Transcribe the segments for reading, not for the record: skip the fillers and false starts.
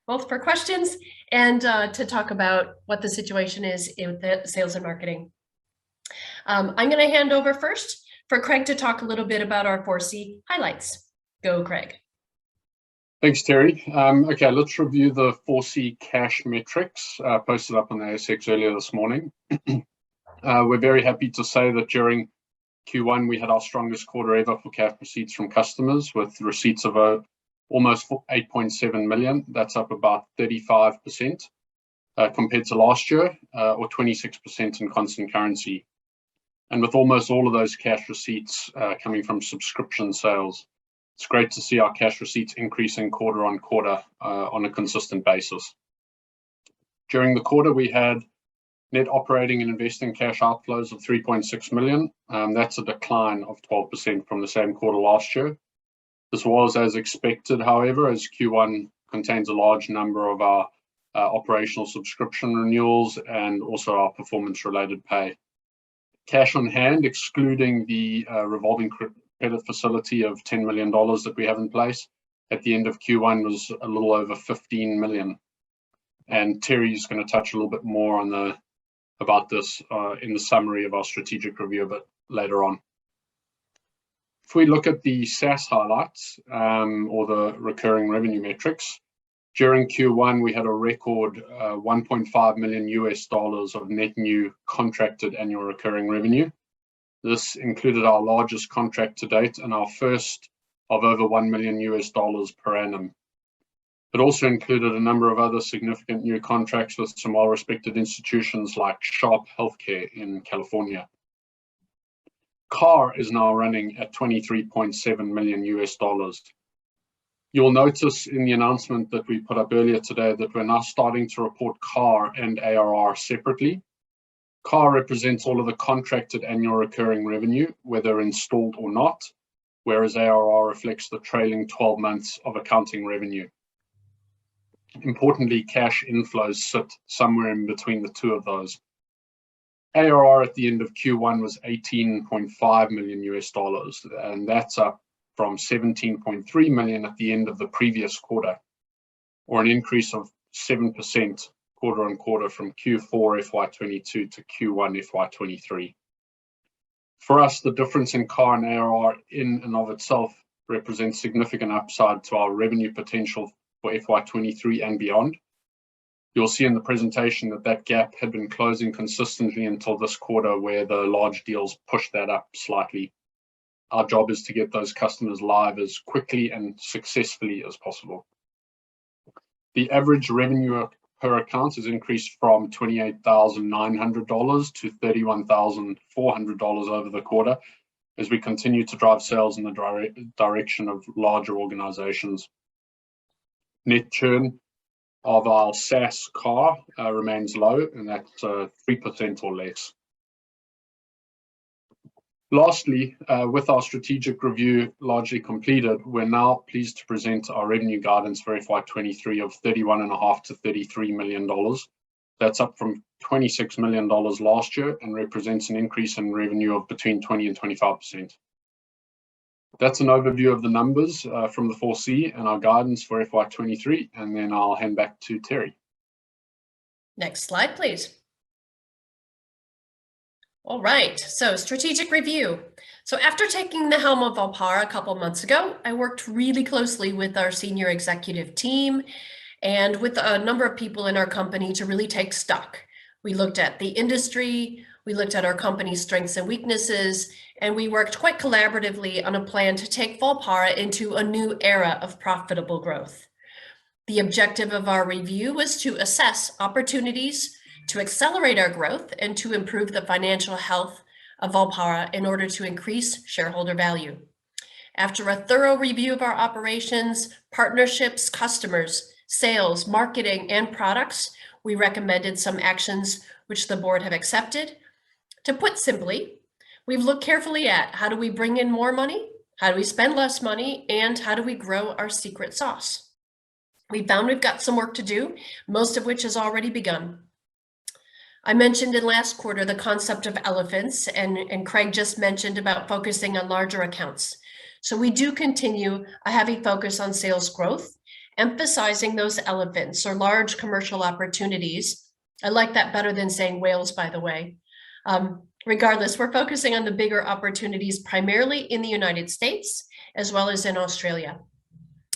both for questions and to talk about what the situation is in the sales and marketing. I'm going to hand over first for Craig to talk a little bit about our 4C highlights. Go, Craig. Thanks, Terry. Okay, let's review the 4C cash metrics posted up on the ASX earlier this morning. We're very happy to say that during Q1, we had our strongest quarter ever for cash receipts from customers, with receipts of almost 8.7 million. That's up about 35% compared to last year, or 26% in constant currency. And with almost all of those cash receipts coming from subscription sales. It's great to see our cash receipts increasing quarter on quarter on a consistent basis. During the quarter, we had net operating and investing cash outflows of 3.6 million. That's a decline of 12% from the same quarter last year. This was as expected, however, as Q1 contains a large number of our operational subscription renewals and also our performance-related pay. Cash on hand, excluding the revolving credit facility of $10 million that we have in place at the end of Q1, was a little over 15 million. And Terry's going to touch a little bit more on about this in the summary of our strategic review a bit later on. If we look at the SaaS highlights, or the recurring revenue metrics, during Q1 we had a record $1.5 million of net new contracted annual recurring revenue. This included our largest contract to date and our first of over $1 million per annum. It also included a number of other significant new contracts with some well-respected institutions like Sharp Healthcare in California. CAR is now running at $23.7 million. You'll notice in the announcement that we put up earlier today that we're now starting to report CAR and ARR separately. CAR represents all of the contracted annual recurring revenue, whether installed or not, whereas ARR reflects the trailing 12 months of accounting revenue. Importantly, cash inflows sit somewhere in between the two of those. ARR at the end of Q1 was $18.5 million, and that's up from 17.3 million at the end of the previous quarter, or an increase of 7% quarter on quarter from Q4 FY22 to Q1 FY23. For us, the difference in CAR and ARR in and of itself represents significant upside to our revenue potential for FY23 and beyond. You'll see in the presentation that that gap had been closing consistently until this quarter, where the large deals pushed that up slightly. Our job is to get those customers live as quickly and successfully as possible. The average revenue per account has increased from $28,900 to $31,400 over the quarter, as we continue to drive sales in the direction of larger organizations. Net churn of our SaaS CAR remains low, and that's 3% or less. Lastly, with our strategic review largely completed, we're now pleased to present our revenue guidance for FY23 of $31.5 to $33 million. That's up from $26 million last year and represents an increase in revenue of between 20 and 25%. That's an overview of the numbers from the 4C and our guidance for FY23, and then I'll hand back to Terry. Next slide, please. All right, so strategic review. So after taking the helm of Volpara a couple months ago, I worked really closely with our senior executive team and with a number of people in our company to really take stock. We looked at the industry, we looked at our company's strengths and weaknesses, and we worked quite collaboratively on a plan to take Volpara into a new era of profitable growth. The objective of our review was to assess opportunities to accelerate our growth and to improve the financial health of Volpara in order to increase shareholder value. After a thorough review of our operations, partnerships, customers, sales, marketing, and products, we recommended some actions which the board have accepted. To put simply, we've looked carefully at how do we bring in more money, how do we spend less money, and how do we grow our secret sauce. We found we've got some work to do, most of which has already begun. I mentioned in last quarter the concept of elephants, and Craig just mentioned about focusing on larger accounts. So we do continue a heavy focus on sales growth, emphasizing those elephants or large commercial opportunities. I like that better than saying whales, by the way. Regardless, we're focusing on the bigger opportunities primarily in the United States, as well as in Australia.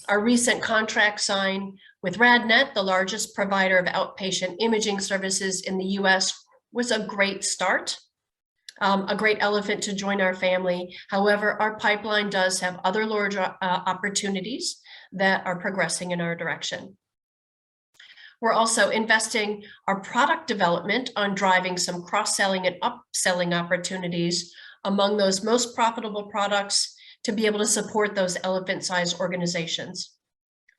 Our recent contract sign with RadNet, the largest provider of outpatient imaging services in the US, was a great start, a great elephant to join our family. However, our pipeline does have other larger opportunities that are progressing in our direction. We're also investing our product development on driving some cross-selling and upselling opportunities among those most profitable products to be able to support those elephant-sized organizations.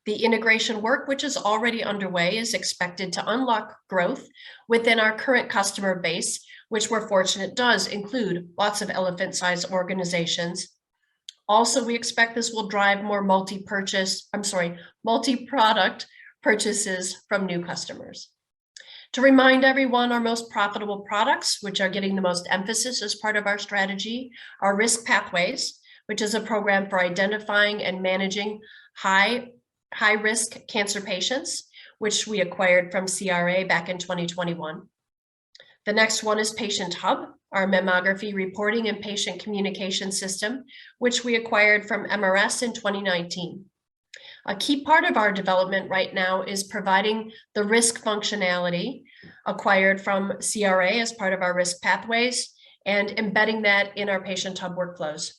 The integration work, which is already underway, is expected to unlock growth within our current customer base, which we're fortunate does include lots of elephant-sized organizations. Also, we expect this will drive more multi-product purchases from new customers. To remind everyone, our most profitable products, which are getting the most emphasis as part of our strategy, are Risk Pathways, which is a program for identifying and managing high-risk cancer patients, which we acquired from CRA back in 2021. The next one is Patient Hub, our mammography reporting and patient communication system, which we acquired from MRS in 2019. A key part of our development right now is providing the risk functionality acquired from CRA as part of our Risk Pathways and embedding that in our Patient Hub workflows.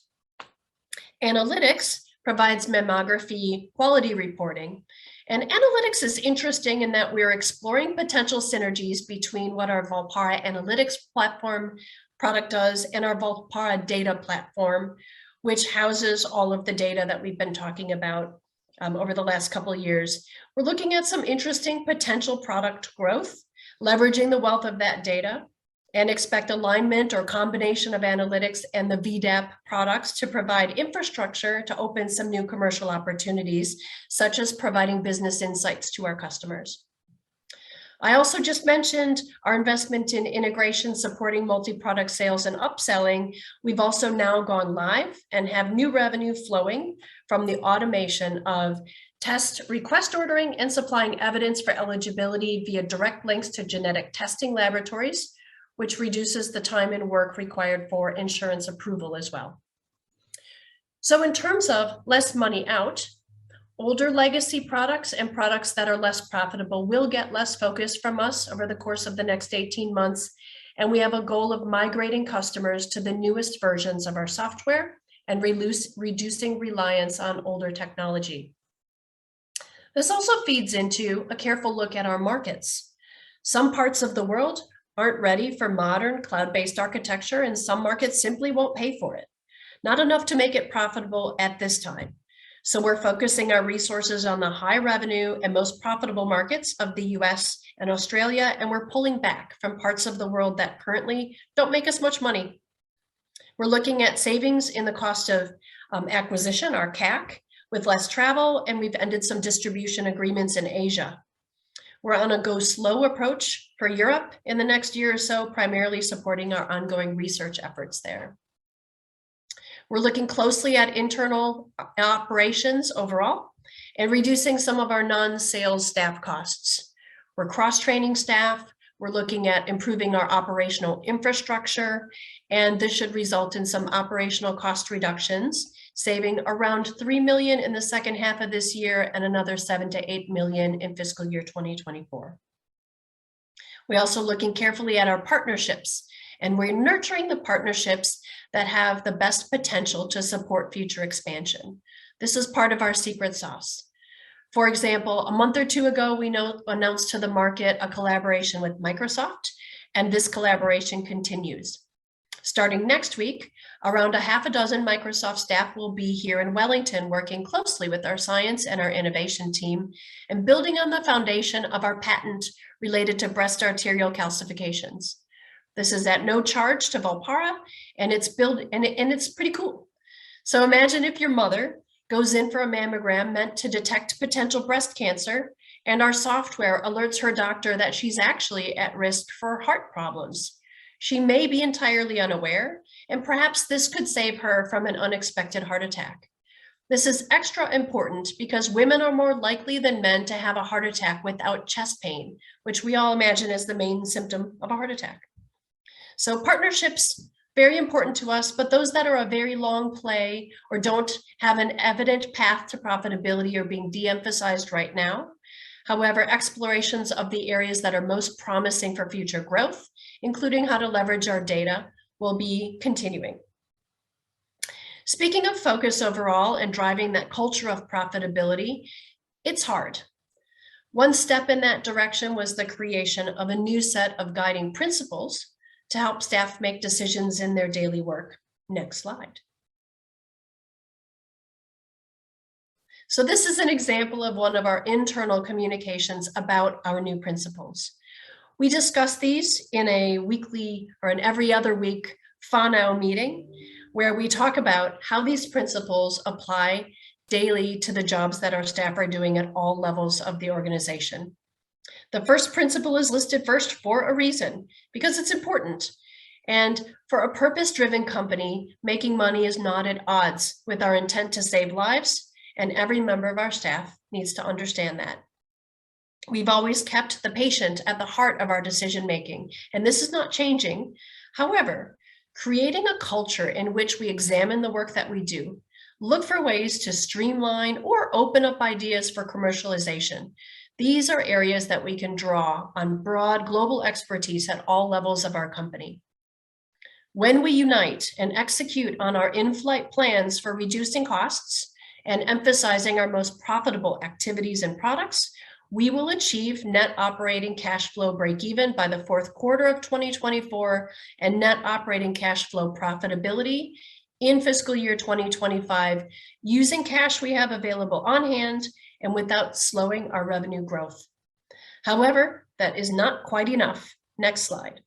Analytics provides mammography quality reporting. And analytics is interesting in that we're exploring potential synergies between what our Volpara Analytics platform product does and our Volpara Data platform, which houses all of the data that we've been talking about over the last couple of years. We're looking at some interesting potential product growth, leveraging the wealth of that data, and expect alignment or combination of analytics and the VDAP products to provide infrastructure to open some new commercial opportunities, such as providing business insights to our customers. I also just mentioned our investment in integration supporting multi-product sales and upselling. We've also now gone live and have new revenue flowing from the automation of test request ordering and supplying evidence for eligibility via direct links to genetic testing laboratories, which reduces the time and work required for insurance approval as well. So in terms of less money out, older legacy products and products that are less profitable will get less focus from us over the course of the next 18 months. And we have a goal of migrating customers to the newest versions of our software and reducing reliance on older technology. This also feeds into a careful look at our markets. Some parts of the world aren't ready for modern cloud-based architecture, and some markets simply won't pay for it. Not enough to make it profitable at this time. So we're focusing our resources on the high revenue and most profitable markets of the US and Australia, and we're pulling back from parts of the world that currently don't make us much money. We're looking at savings in the cost of acquisition, our CAC, with less travel, and we've ended some distribution agreements in Asia. We're on a go slow approach for Europe in the next year or so, primarily supporting our ongoing research efforts there. We're looking closely at internal operations overall and reducing some of our non-sales staff costs. We're cross-training staff. We're looking at improving our operational infrastructure, and this should result in some operational cost reductions, saving around $3 million in the second half of this year and another $7 to $8 million in fiscal year 2024. We're also looking carefully at our partnerships, and we're nurturing the partnerships that have the best potential to support future expansion. This is part of our secret sauce. For example, a month or two ago, we announced to the market a collaboration with Microsoft, and this collaboration continues. Starting next week, around a half a dozen Microsoft staff will be here in Wellington working closely with our science and our innovation team and building on the foundation of our patent related to breast arterial calcifications. This is at no charge to Volpara, and it's pretty cool. So imagine if your mother goes in for a mammogram meant to detect potential breast cancer, and our software alerts her doctor that she's actually at risk for heart problems. She may be entirely unaware, and perhaps this could save her from an unexpected heart attack. This is extra important because women are more likely than men to have a heart attack without chest pain, which we all imagine is the main symptom of a heart attack. So partnerships, very important to us, but those that are a very long play or don't have an evident path to profitability are being de-emphasized right now. However, explorations of the areas that are most promising for future growth, including how to leverage our data, will be continuing. Speaking of focus overall and driving that culture of profitability, it's hard. One step in that direction was the creation of a new set of guiding principles to help staff make decisions in their daily work. Next slide. So this is an example of one of our internal communications about our new principles. We discuss these in a weekly or an every other week FANO meeting, where we talk about how these principles apply daily to the jobs that our staff are doing at all levels of the organization. The first principle is listed first for a reason, because it's important. And for a purpose-driven company, making money is not at odds with our intent to save lives, and every member of our staff needs to understand that. We've always kept the patient at the heart of our decision-making, and this is not changing. However, creating a culture in which we examine the work that we do, look for ways to streamline or open up ideas for commercialization. These are areas that we can draw on broad global expertise at all levels of our company. When we unite and execute on our in-flight plans for reducing costs and emphasizing our most profitable activities and products, we will achieve net operating cash flow break-even by the fourth quarter of 2024 and net operating cash flow profitability in fiscal year 2025 using cash we have available on hand and without slowing our revenue growth. However, that is not quite enough. Next slide.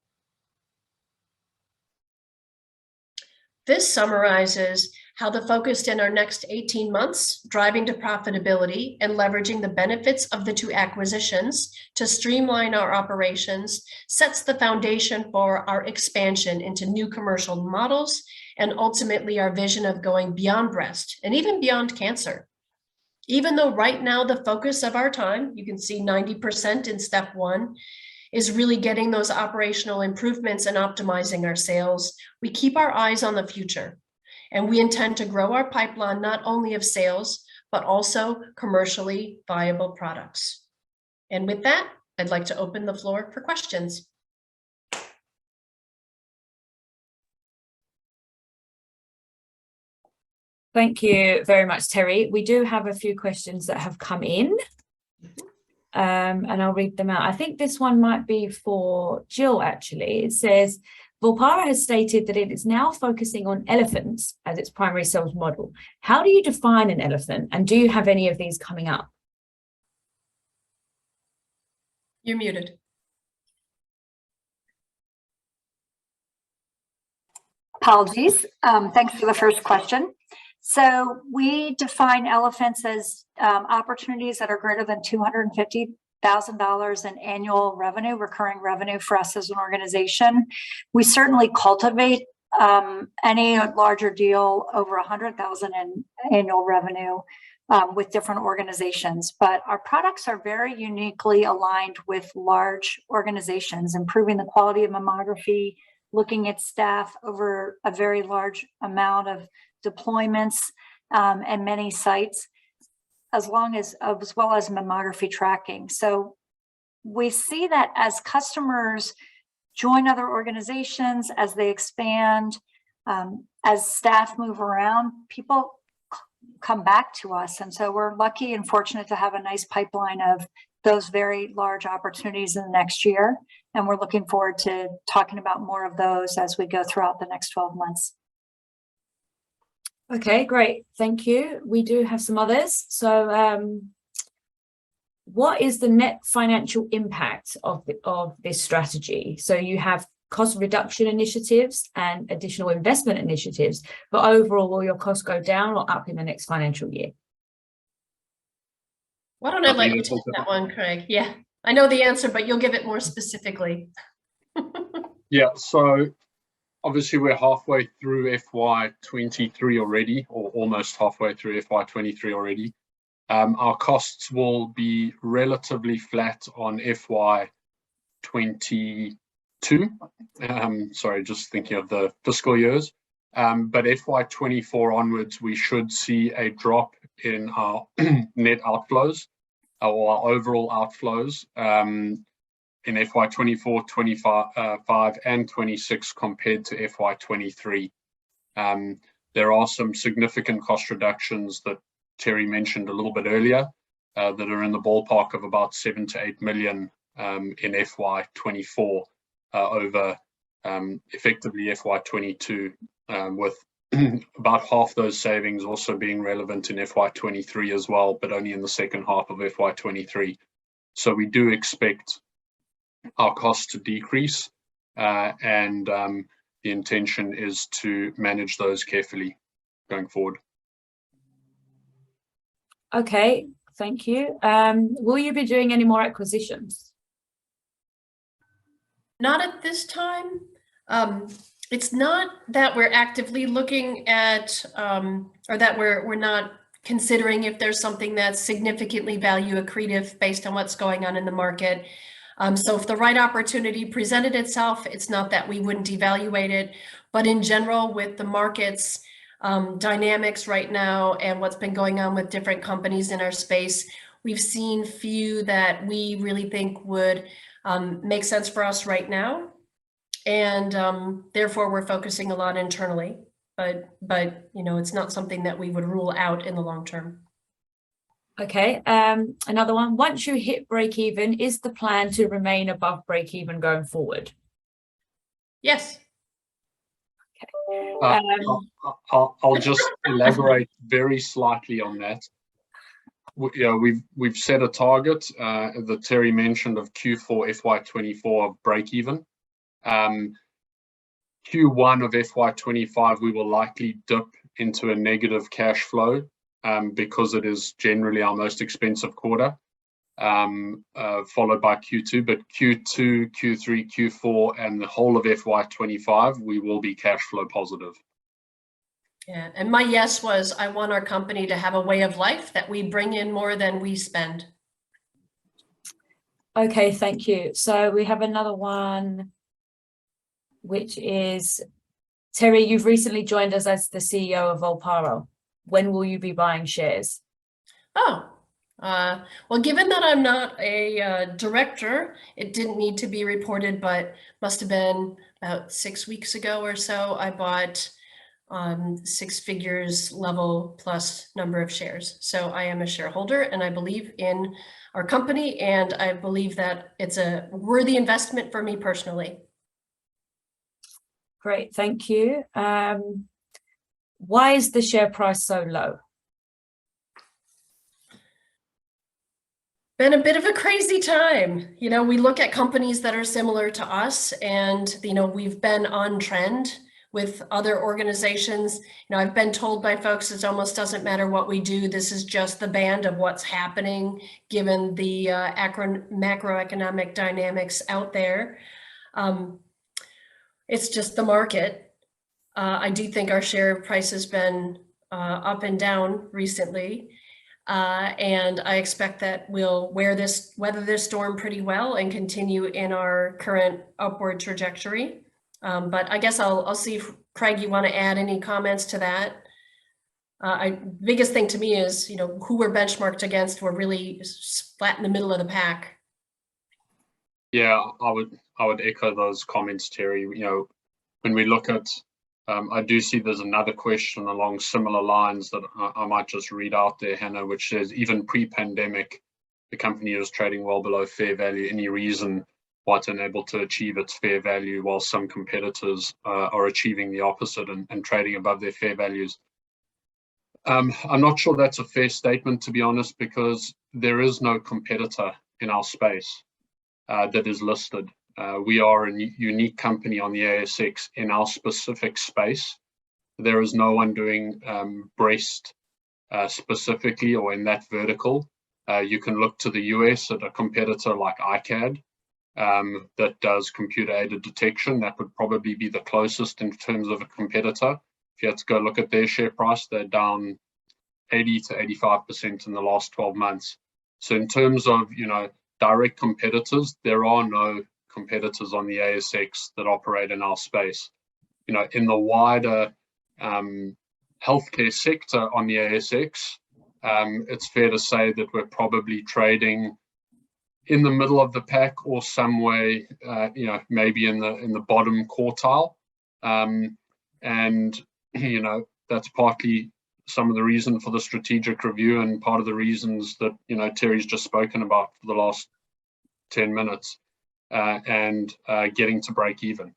This summarizes how the focus in our next 18 months, driving to profitability and leveraging the benefits of the two acquisitions to streamline our operations, sets the foundation for our expansion into new commercial models and ultimately our vision of going beyond breast and even beyond cancer. Even though right now the focus of our time, you can see 90% in step one, is really getting those operational improvements and optimizing our sales, we keep our eyes on the future. And we intend to grow our pipeline not only of sales, but also commercially viable products. And with that, I'd like to open the floor for questions. Thank you very much, Terry. We do have a few questions that have come in. And I'll read them out. I think this one might be for Jill, actually. It says, Volpara has stated that it is now focusing on elephants as its primary sales model. How do you define an elephant, and do you have any of these coming up? You're muted. Apologies. Thanks for the first question. So we define elephants as opportunities that are greater than $250,000 in annual revenue, recurring revenue for us as an organization. We certainly cultivate any larger deal over $100,000 in annual revenue with different organizations, but our products are very uniquely aligned with large organizations, improving the quality of mammography, looking at staff over a very large amount of deployments and many sites, as well as mammography tracking. So we see that as customers join other organizations, as they expand, as staff move around, people come back to us. And so we're lucky and fortunate to have a nice pipeline of those very large opportunities in the next year. And we're looking forward to talking about more of those as we go throughout the next 12 months. Okay, great. Thank you. We do have some others. So what is the net financial impact of this strategy? So you have cost reduction initiatives and additional investment initiatives, but overall, will your costs go down or up in the next financial year? Why don't I let you take that one, Craig? Yeah, I know the answer, but you'll give it more specifically. Yeah, so Obviously, we're halfway through FY23 already, or almost halfway through FY23 already. Our costs will be relatively flat on FY22. Sorry, just thinking of the fiscal years. But FY24 onwards, we should see a drop in our net outflows or our overall outflows in FY24, 25 and 26 compared to FY23. There are some significant cost reductions that Terry mentioned a little bit earlier that are in the ballpark of about 7 to 8 million in FY24 over effectively FY22, with about half those savings also being relevant in FY23 as well, but only in the second half of FY23. So we do expect our costs to decrease, and the intention is to manage those carefully going forward. Okay, thank you. Will you be doing any more acquisitions? Not at this time. It's not that we're actively looking at, or that we're not considering if there's something that's significantly value accretive based on what's going on in the market. So if the right opportunity presented itself, it's not that we wouldn't evaluate it, but in general, with the markets dynamics right now and what's been going on with different companies in our space, we've seen few that we really think would make sense for us right now. And therefore, we're focusing a lot internally, but you know, it's not something that we would rule out in the long term. Okay, another one. Once you hit break even, is the plan to remain above break even going forward? Yes. I'll just elaborate very slightly on that. We've set a target that Terry mentioned of Q4 FY24 of break even. Q1 of FY25 we will likely dip into a negative cash flow because it is generally our most expensive quarter, followed by Q2. But Q2, Q3, Q4, and the whole of FY25, we will be cash flow positive. Yeah, and my yes was I want our company to have a way of life that we bring in more than we spend. Okay, thank you. So we have another one, which is, Terry, you've recently joined us as the CEO of Volpara. When will you be buying shares? Oh, well, given that I'm not a director, it didn't need to be reported, but must have been about 6 weeks ago or so, I bought 6 figures level plus number of shares. So I am a shareholder and I believe in our company, and I believe that it's a worthy investment for me personally. Great, thank you. Why is the share price so low? Been a bit of a crazy time. You know, we look at companies that are similar to us, and you know, we've been on trend with other organizations. You know, I've been told by folks it almost doesn't matter what we do. This is just the band of what's happening given the macroeconomic dynamics out there. It's just the market. I do think our share price has been up and down recently. And I expect that we'll weather this storm pretty well and continue in our current upward trajectory. But I guess I'll see if, Craig, you want to add any comments to that? Biggest thing to me is, you know, who we're benchmarked against. We're really flat in the middle of the pack. Yeah, I would echo those comments, Terry. You know, when we look at, I do see there's another question along similar lines that I might just read out there, Hannah, which says, even pre-pandemic, the company was trading well below fair value. Any reason why it's unable to achieve its fair value while some competitors are achieving the opposite and trading above their fair values? I'm not sure that's a fair statement, to be honest, because there is no competitor in our space that is listed. We are a unique company on the ASX in our specific space. There is no one doing breast specifically or in that vertical. You can look to the US at a competitor like iCAD, that does computer-aided detection. That would probably be the closest in terms of a competitor. If you had to go look at their share price, they're down 80 to 85% in the last 12 months. So in terms of, direct competitors, there are no competitors on the ASX that operate in our space. In the wider healthcare sector on the ASX, it's fair to say that we're probably trading in the middle of the pack or some way, maybe in the bottom quartile. And that's partly some of the reason for the strategic review and part of the reasons that, Terry's just spoken about for the last 10 minutes, and getting to break even.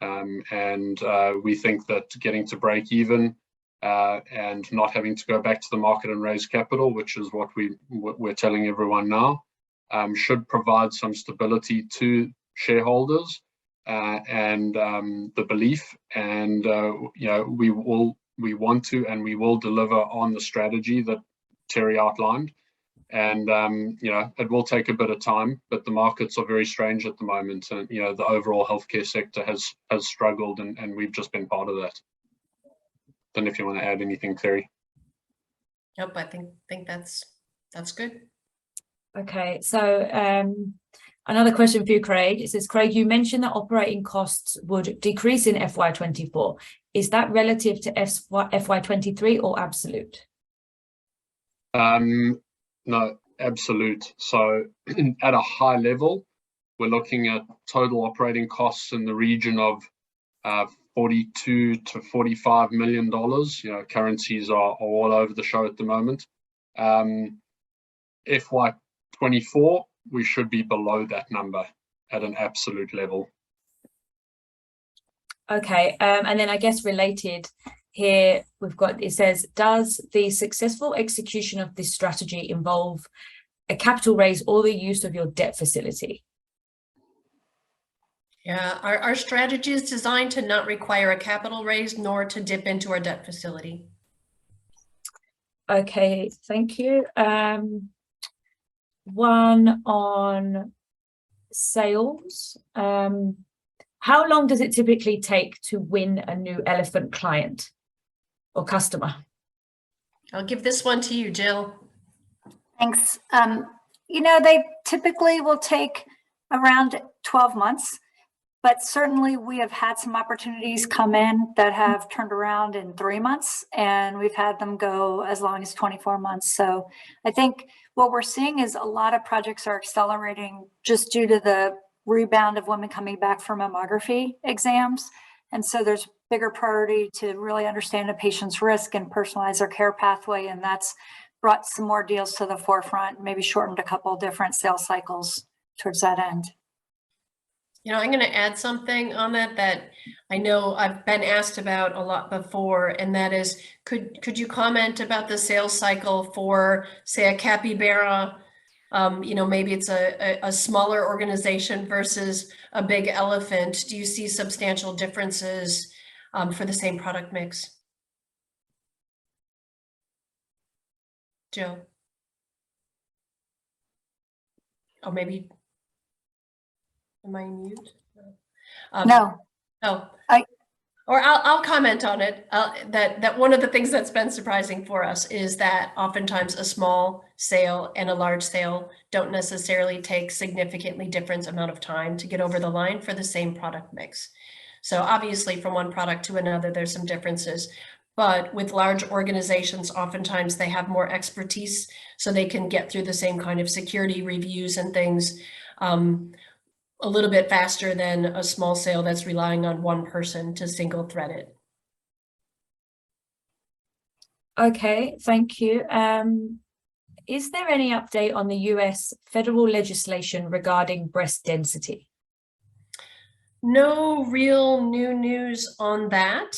And we think that getting to break even and not having to go back to the market and raise capital, which is what we're telling everyone now, should provide some stability to shareholders and the belief. And we want to and we will deliver on the strategy that Terry outlined. And it will take a bit of time, but the markets are very strange at the moment. And the overall healthcare sector has struggled, and we've just been part of that. Don't know if you want to add anything, Terry. Nope, I think that's good. Okay, so another question for you, Craig. It says, Craig, you mentioned that operating costs would decrease in FY24. Is that relative to FY23 or absolute? No, absolute. So at a high level, we're looking at total operating costs in the region of $42 to $45 million. Currencies are all over the show at the moment. FY24, we should be below that number at an absolute level. Okay, and then I guess related here, it says, does the successful execution of this strategy involve a capital raise or the use of your debt facility? Yeah, our strategy is designed to not require a capital raise nor to dip into our debt facility. Okay, thank you. One on sales. How long does it typically take to win a new elephant client or customer? I'll give this one to you, Jill. Thanks. They typically will take around 12 months, but certainly we have had some opportunities come in that have turned around in 3 months, and we've had them go as long as 24 months. So I think what we're seeing is a lot of projects are accelerating just due to the rebound of women coming back from mammography exams. And so there's bigger priority to really understand a patient's risk and personalize their care pathway. And that's brought some more deals to the forefront, maybe shortened a couple of different sales cycles towards that end. I'm going to add something on that I know I've been asked about a lot before, and that is, could you comment about the sales cycle for, say, a capybara? Maybe it's a smaller organization versus a big elephant. Do you see substantial differences for the same product mix? Joe? Oh, maybe. Am I mute? No. Oh, I'll comment on it. That one of the things that's been surprising for us is that oftentimes a small sale and a large sale don't necessarily take significantly different amount of time to get over the line for the same product mix. So obviously from one product to another, there's some differences. But with large organizations, oftentimes they have more expertise, so they can get through the same kind of security reviews and things a little bit faster than a small sale that's relying on one person to single thread it. Okay, thank you. Is there any update on the US federal legislation regarding breast density? No real new news on that.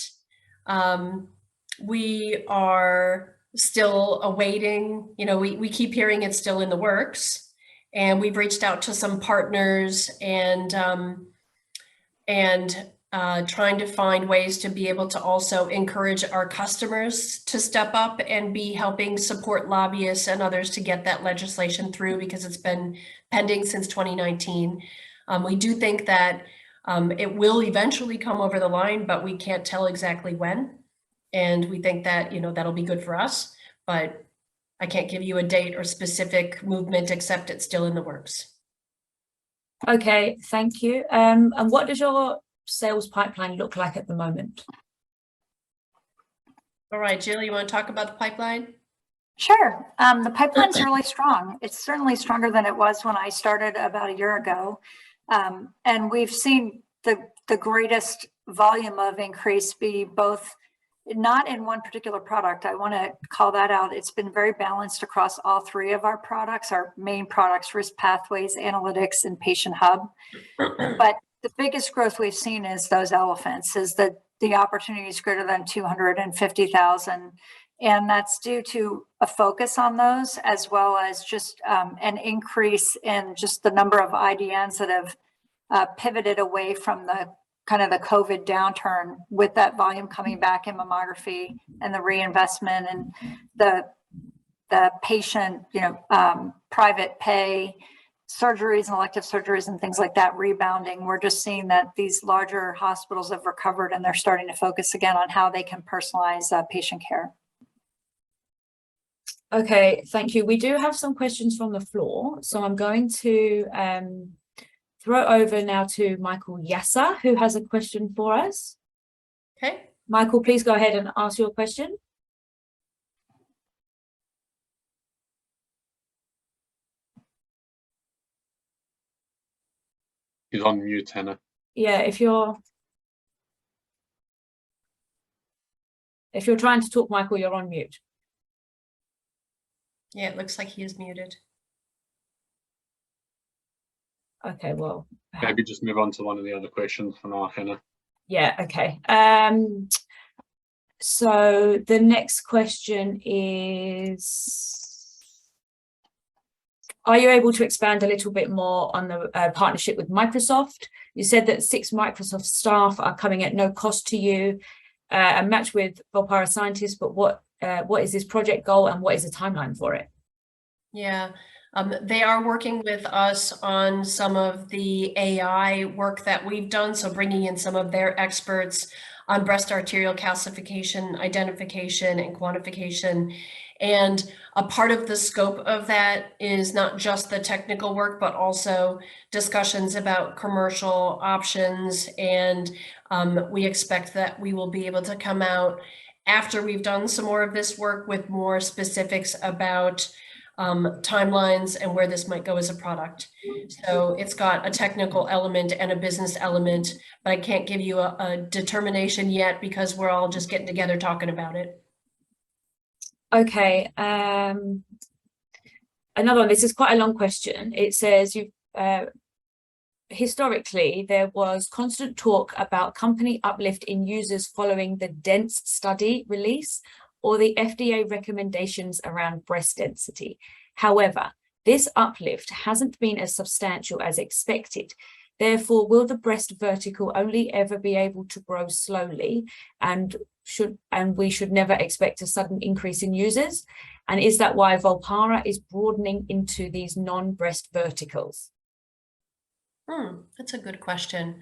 We are still awaiting, we keep hearing it's still in the works. And we've reached out to some partners and trying to find ways to be able to also encourage our customers to step up and be helping support lobbyists and others to get that legislation through, because it's been pending since 2019. We do think that it will eventually come over the line, but we can't tell exactly when. And we think that, that'll be good for us, but I can't give you a date or specific movement, except it's still in the works. Okay, thank you. And what does your sales pipeline look like at the moment? All right, Jill, you want to talk about the pipeline? Sure. The pipeline's really strong. It's certainly stronger than it was when I started about a year ago. And we've seen the greatest volume of increase be both not in one particular product. I want to call that out. It's been very balanced across all three of our products, our main products, risk pathways, analytics, and patient hub. But the biggest growth we've seen is those elephants, is that the opportunity is greater than 250,000. And that's due to a focus on those, as well as just an increase in just the number of IDNs that have pivoted away from the kind of the COVID downturn, with that volume coming back in mammography and the reinvestment and the patient, private pay surgeries and elective surgeries and things like that rebounding. We're just seeing that these larger hospitals have recovered, and they're starting to focus again on how they can personalize patient care. Okay, thank you. We do have some questions from the floor, so I'm going to throw over now to Michael Yasser, who has a question for us. Okay. Michael, please go ahead and ask your question. He's on mute, Hannah. Yeah, if you're trying to talk, Michael, you're on mute. Yeah, it looks like he is muted. Okay, well, Maybe just move on to one of the other questions for now, Hannah. yeah, okay. So the next question is, are you able to expand a little bit more on the partnership with Microsoft? You said that 6 Microsoft staff are coming at no cost to you, and matched with Volpara scientists, but what is this project goal and what is the timeline for it? Yeah, they are working with us on some of the AI work that we've done. So bringing in some of their experts on breast arterial calcification, identification, and quantification. And a part of the scope of that is not just the technical work, but also discussions about commercial options. And we expect that we will be able to come out after we've done some more of this work with more specifics about timelines and where this might go as a product. So it's got a technical element and a business element, but I can't give you a determination yet because we're all just getting together talking about it. Okay, another one. This is quite a long question. It says, historically, there was constant talk about company uplift in users following the DENSE study release or the FDA recommendations around breast density. However, this uplift hasn't been as substantial as expected. Therefore, will the breast vertical only ever be able to grow slowly, and we should never expect a sudden increase in users? And is that why Volpara is broadening into these non-breast verticals? That's a good question.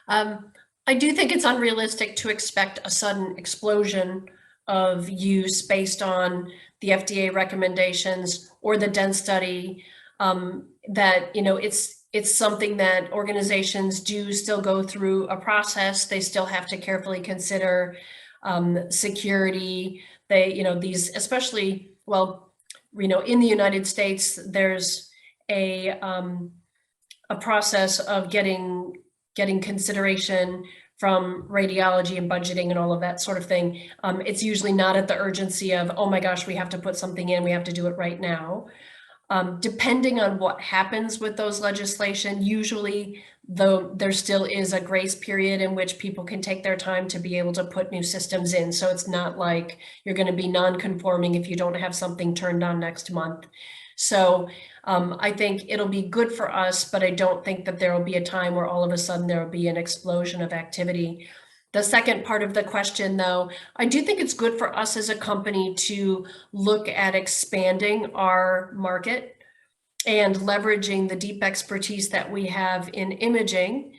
I do think it's unrealistic to expect a sudden explosion of use based on the FDA recommendations or the DENSE study. That it's something that organizations do still go through a process. They still have to carefully consider security. These, especially, in the United States, there's a process of getting consideration from radiology and budgeting and all of that sort of thing. It's usually not at the urgency of, oh my gosh, we have to put something in, we have to do it right now. Depending on what happens with those legislation, usually though there still is a grace period in which people can take their time to be able to put new systems in. So it's not like you're going to be non-conforming if you don't have something turned on next month. So I think it'll be good for us, but I don't think that there will be a time where all of a sudden there will be an explosion of activity. The second part of the question, though, I do think it's good for us as a company to look at expanding our market. and leveraging the deep expertise that we have in imaging,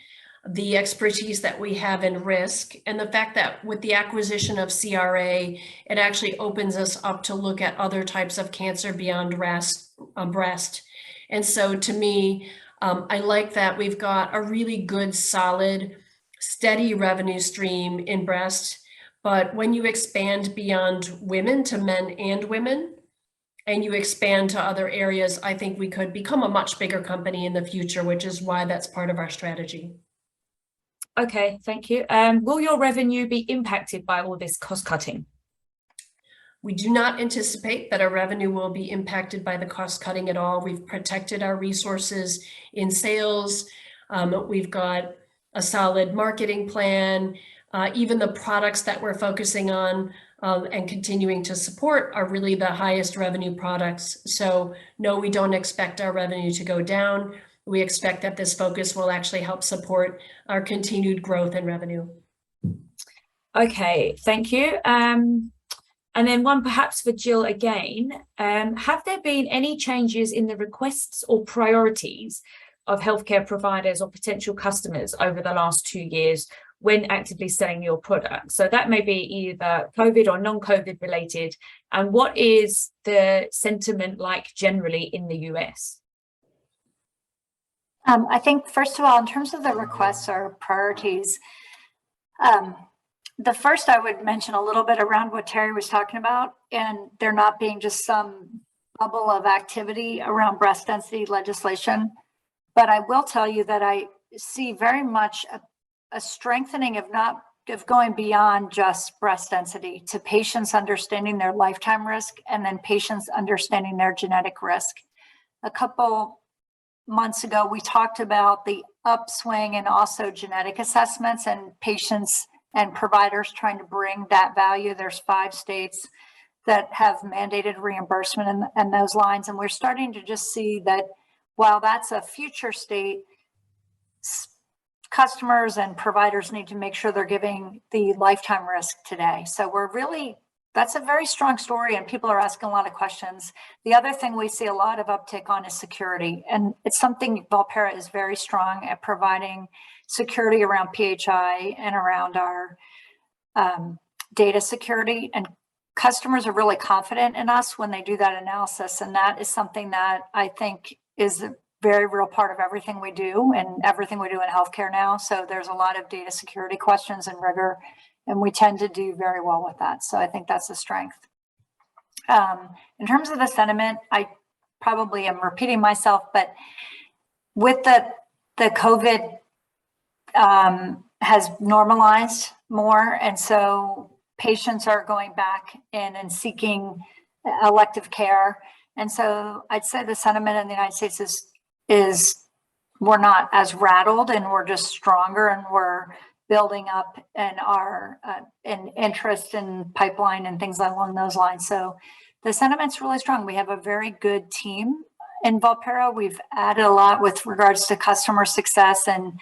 the expertise that we have in risk, and the fact that with the acquisition of CRA, it actually opens us up to look at other types of cancer beyond breast. And so to me, I like that we've got a really good, solid, steady revenue stream in breast. But when you expand beyond women to men and women, and you expand to other areas, I think we could become a much bigger company in the future, which is why that's part of our strategy. Okay, thank you. Will your revenue be impacted by all this cost cutting? We do not anticipate that our revenue will be impacted by the cost cutting at all. We've protected our resources in sales. We've got a solid marketing plan. Even the products that we're focusing on and continuing to support are really the highest revenue products. So no, we don't expect our revenue to go down. We expect that this focus will actually help support our continued growth in revenue. Okay, thank you. And then one perhaps for Jill again. Have there been any changes in the requests or priorities of healthcare providers or potential customers over the last 2 years when actively selling your product? So that may be either COVID or non-COVID related. And what is the sentiment like generally in the US? I think, first of all, in terms of the requests or priorities, the first I would mention a little bit around what Terry was talking about, and there not being just some bubble of activity around breast density legislation. But I will tell you that I see very much a strengthening of going beyond just breast density to patients understanding their lifetime risk and then patients understanding their genetic risk. A couple months ago, we talked about the upswing and also genetic assessments and patients and providers trying to bring that value. There's 5 states that have mandated reimbursement in those lines. And we're starting to just see that while that's a future state, customers and providers need to make sure they're giving the lifetime risk today. So that's a very strong story, and people are asking a lot of questions. The other thing we see a lot of uptick on is security, and it's something Volpara is very strong at providing security around PHI and around our data security, and customers are really confident in us when they do that analysis, and that is something that I think is a very real part of everything we do and everything we do in healthcare now. So there's a lot of data security questions and rigor, and we tend to do very well with that. So I think that's a strength. In terms of the sentiment, I probably am repeating myself, but with the COVID has normalized more. And so patients are going back in and seeking elective care. And so I'd say the sentiment in the United States is we're not as rattled, and we're just stronger, and we're building up in our in interest and pipeline and things along those lines. So the sentiment's really strong. We have a very good team in Volpara. We've added a lot with regards to customer success and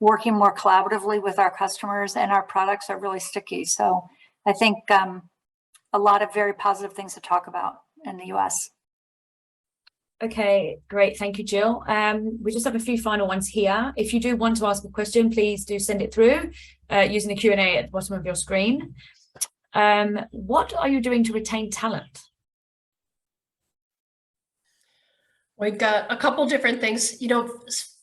working more collaboratively with our customers, and our products are really sticky. So I think a lot of very positive things to talk about in the US. Okay, great. Thank you, Jill. We just have a few final ones here. If you do want to ask a question, please do send it through using the Q&A at the bottom of your screen. What are you doing to retain talent? We've got a couple different things.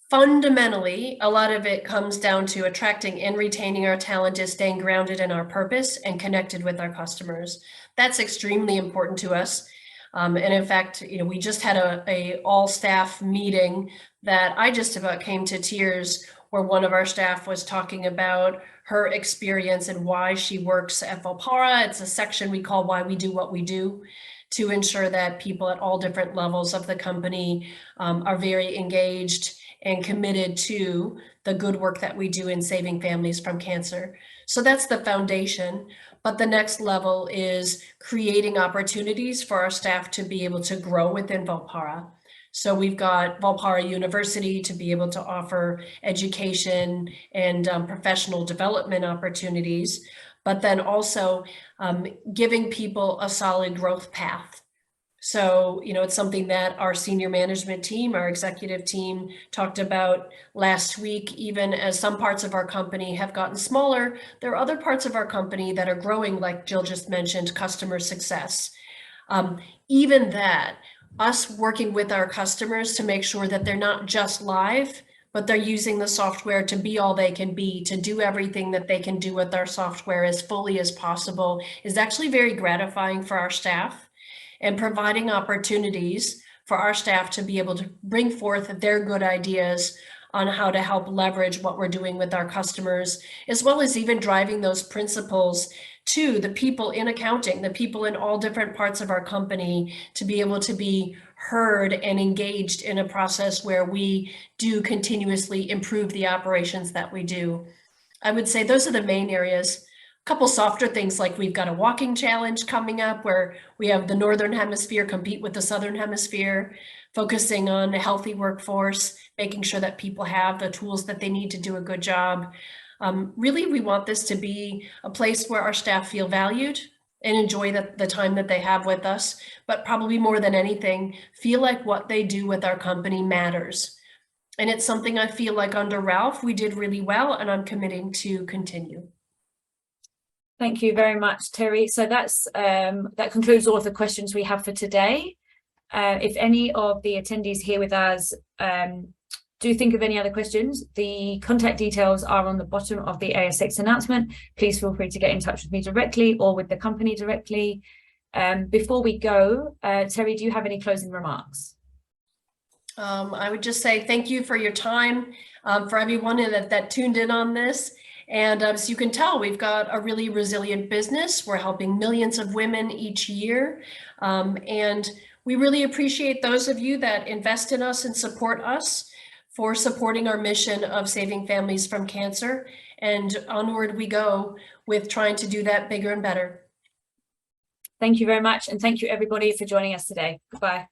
Fundamentally, a lot of it comes down to attracting and retaining our talent is staying grounded in our purpose and connected with our customers. That's extremely important to us. And in fact, we just had a all staff meeting that I just about came to tears, where one of our staff was talking about her experience and why she works at Volpara. It's a section we call Why We Do What We Do, to ensure that people at all different levels of the company are very engaged and committed to the good work that we do in saving families from cancer. So that's the foundation. But the next level is creating opportunities for our staff to be able to grow within Volpara. So we've got Volpara University to be able to offer education and professional development opportunities, but then also giving people a solid growth path. So, it's something that our senior management team, our executive team talked about last week. Even as some parts of our company have gotten smaller, there are other parts of our company that are growing, like Jill just mentioned, customer success. Even that, us working with our customers to make sure that they're not just live, but they're using the software to be all they can be, to do everything that they can do with our software as fully as possible, is actually very gratifying for our staff, and providing opportunities for our staff to be able to bring forth their good ideas on how to help leverage what we're doing with our customers, as well as even driving those principles to the people in accounting, the people in all different parts of our company, to be able to be heard and engaged in a process where we do continuously improve the operations that we do. I would say those are the main areas. A couple softer things, like we've got a walking challenge coming up where we have the Northern Hemisphere compete with the Southern Hemisphere, focusing on a healthy workforce, making sure that people have the tools that they need to do a good job. Really, we want this to be a place where our staff feel valued and enjoy the time that they have with us, but probably more than anything, feel like what they do with our company matters. And it's something I feel like under Ralph, we did really well, and I'm committing to continue. Thank you very much, Terry. So that concludes all of the questions we have for today. If any of the attendees here with us do think of any other questions, the contact details are on the bottom of the ASX announcement. Please feel free to get in touch with me directly or with the company directly. Before we go, Terry, do you have any closing remarks? I would just say thank you for your time, for everyone that tuned in on this. And as you can tell, we've got a really resilient business. We're helping millions of women each year. And we really appreciate those of you that invest in us and support us for supporting our mission of saving families from cancer. And onward we go with trying to do that bigger and better. Thank you very much. And thank you everybody for joining us today. Goodbye.